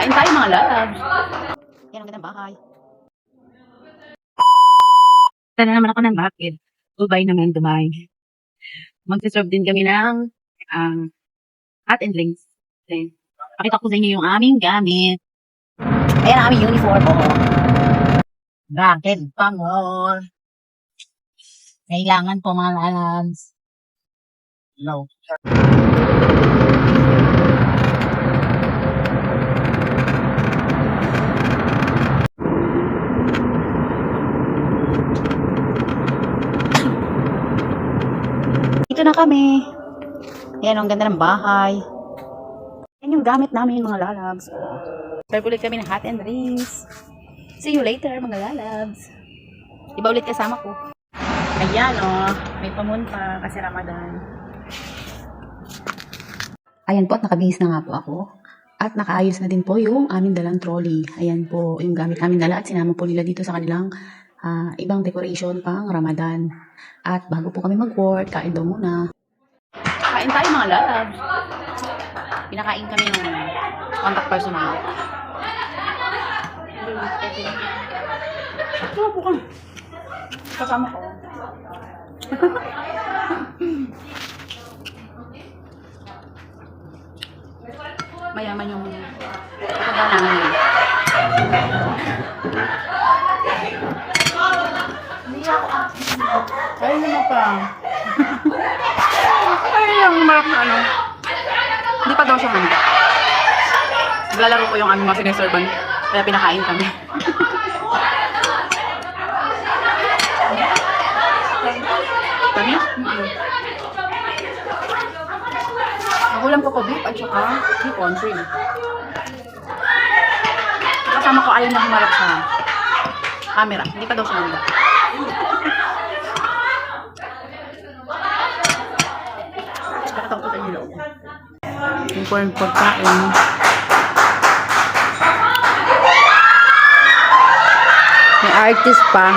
Kain tayo mga lalabs. Yan ang gandang bahay. Tara naman ako ng bakit. Dubai naman, Dubai. Magsiserve din kami ng hot and drinks. Then, pakita ko sa inyo yung aming gamit. Ayan ang aming uniform po. Bakit pangol? Kailangan po mga lalabs. No. Ito na kami. Ayan, ang ganda ng bahay. Yan yung gamit namin mga lalabs. Serve ulit kami ng hot and drinks. See you later mga lalabs. Iba ulit kasama ko. Ayan may pamunta kasi Ramadan. Ayan po at nakabihis na nga po ako. At nakaayos na din po yung aming dalang trolley. Ayan po yung gamit namin dala at sinama po nila dito sa kanilang ibang decoration pang Ramadan. At bago po kami mag-work, kain daw muna. Kain tayo mga lalabs. Pinakain kami ng contact person namin. Ito po kami. Kasama ko. Mayaman yung pagkakala namin. Hindi ako ayun naman pa. Ayun yung marap na ano. Hindi pa daw siya handa. Naglalaro ko yung aming mga sineservan. Kaya pinakain kami. Kami? Nagulam ko beef at saka beef on shrimp. Kasama ko ayaw na humarap sa camera. Hindi pa daw siya handa. Nakataw ko sa inyo loob. Yung pagkain. May artist pa.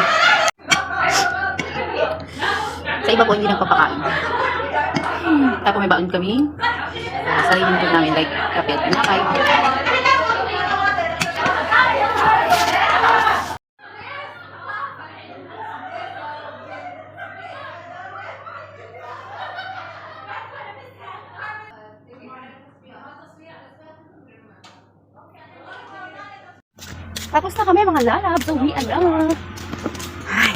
Sa iba po hindi nagpapakain. Tapos may baon kami. Sariling food namin like kape at pinakay. Tapos na kami mga lalabs. Uwian na. Ay.